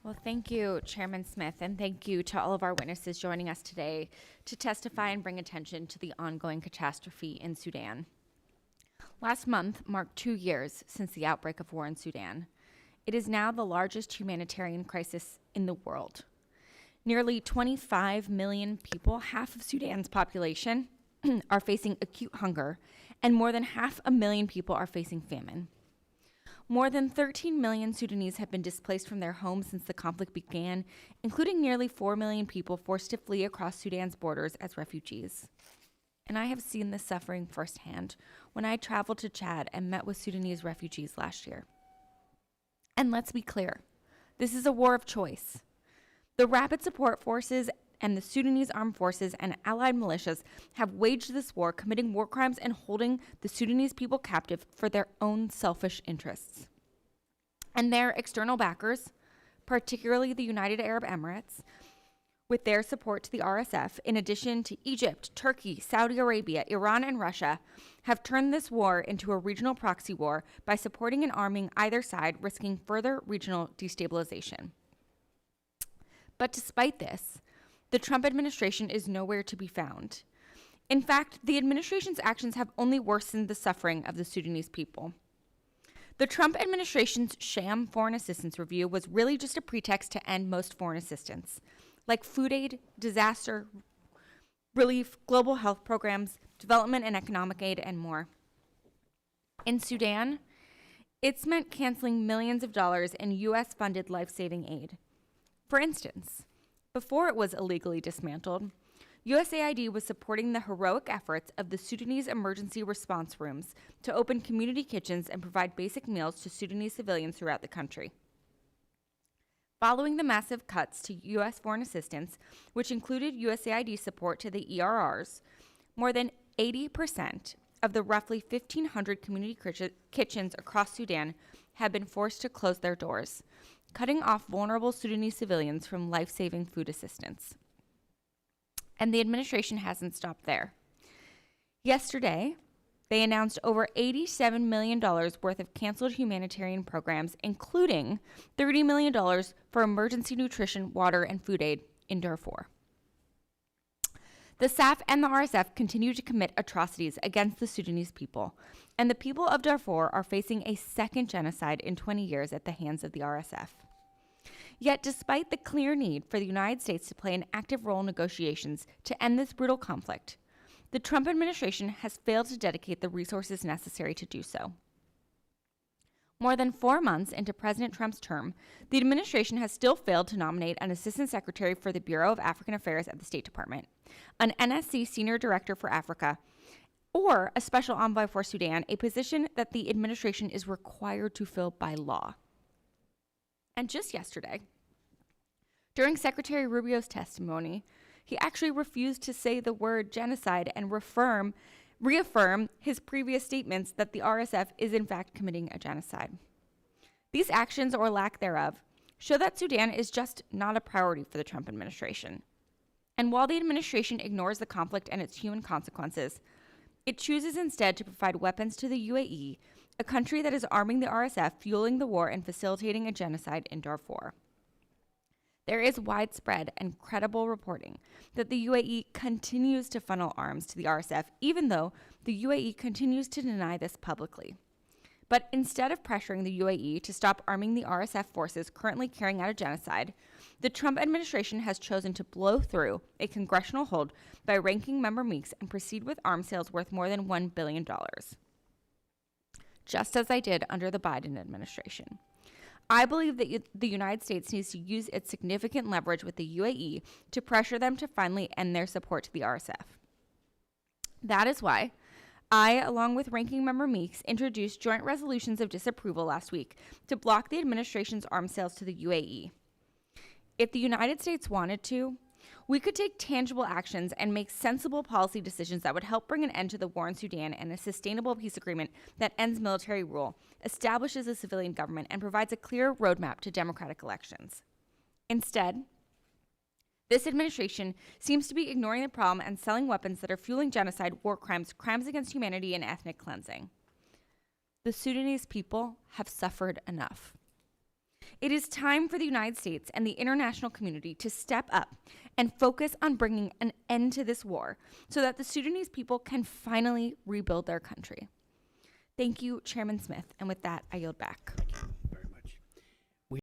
Well, thank you, Chairman Smith, and thank you to all of our witnesses joining us today to testify and bring attention to the ongoing catastrophe in Sudan. Last month marked 2 years since the outbreak of war in Sudan. It is now the largest humanitarian crisis in the world. Nearly 25 million people, half of Sudan's population, are facing acute hunger, and more than 500,000 people are facing famine. More than 13 million Sudanese have been displaced from their homes since the conflict began, including nearly 4 million people forced to flee across Sudan's borders as refugees. And I have seen this suffering firsthand when I traveled to Chad and met with Sudanese refugees last year. And let's be clear, this is a war of choice. The Rapid Support Forces and the Sudanese Armed Forces and allied militias have waged this war, committing war crimes and holding the Sudanese people captive for their own selfish interests. And their external backers, particularly the United Arab Emirates, with their support to the RSF, in addition to Egypt, Turkey, Saudi Arabia, Iran, and Russia, have turned this war into a regional proxy war by supporting and arming either side, risking further regional destabilization. But despite this, the Trump administration is nowhere to be found. In fact, the administration's actions have only worsened the suffering of the Sudanese people. The Trump administration's sham foreign assistance review was really just a pretext to end most foreign assistance, like food aid, disaster relief, global health programs, development and economic aid, and more. In Sudan, it's meant canceling millions of dollars in U.S.-funded life-saving aid. For instance, before it was illegally dismantled, USAID was supporting the heroic efforts of the Sudanese emergency response rooms to open community kitchens and provide basic meals to Sudanese civilians throughout the country. Following the massive cuts to U.S. foreign assistance, which included USAID support to the ERRs, more than 80% of the roughly 1,500 community kitchens across Sudan have been forced to close their doors, cutting off vulnerable Sudanese civilians from life-saving food assistance. And the administration hasn't stopped there. Yesterday, they announced over $87 million worth of canceled humanitarian programs, including $30 million for emergency nutrition, water, and food aid in Darfur. The SAF and the RSF continue to commit atrocities against the Sudanese people, and the people of Darfur are facing a second genocide in 20 years at the hands of the RSF. Yet, despite the clear need for the United States to play an active role in negotiations to end this brutal conflict, the Trump administration has failed to dedicate the resources necessary to do so. More than 4 months into President Trump's term, the administration has still failed to nominate an assistant secretary for the Bureau of African Affairs at the State Department, an NSC senior director for Africa, or a special envoy for Sudan, a position that the administration is required to fill by law. And just yesterday, during Secretary Rubio's testimony, he actually refused to say the word genocide and reaffirm his previous statements that the RSF is in fact committing a genocide. These actions, or lack thereof, show that Sudan is just not a priority for the Trump administration. And while the administration ignores the conflict and its human consequences, it chooses instead to provide weapons to the UAE, a country that is arming the RSF, fueling the war, and facilitating a genocide in Darfur. There is widespread and credible reporting that the UAE continues to funnel arms to the RSF, even though the UAE continues to deny this publicly. But instead of pressuring the UAE to stop arming the RSF forces currently carrying out a genocide, the Trump administration has chosen to blow through a congressional hold by ranking member Meeks and proceed with arms sales worth more than $1 billion, just as I did under the Biden administration. I believe that the United States needs to use its significant leverage with the UAE to pressure them to finally end their support to the RSF. That is why I, along with Ranking Member Meeks, introduced joint resolutions of disapproval last week to block the administration's arms sales to the UAE. If the United States wanted to, we could take tangible actions and make sensible policy decisions that would help bring an end to the war in Sudan and a sustainable peace agreement that ends military rule, establishes a civilian government, and provides a clear roadmap to democratic elections. Instead, this administration seems to be ignoring the problem and selling weapons that are fueling genocide, war crimes, crimes against humanity, and ethnic cleansing. The Sudanese people have suffered enough. It is time for the United States and the international community to step up and focus on bringing an end to this war so that the Sudanese people can finally rebuild their country. Thank you, Chairman Smith, and with that, I yield back.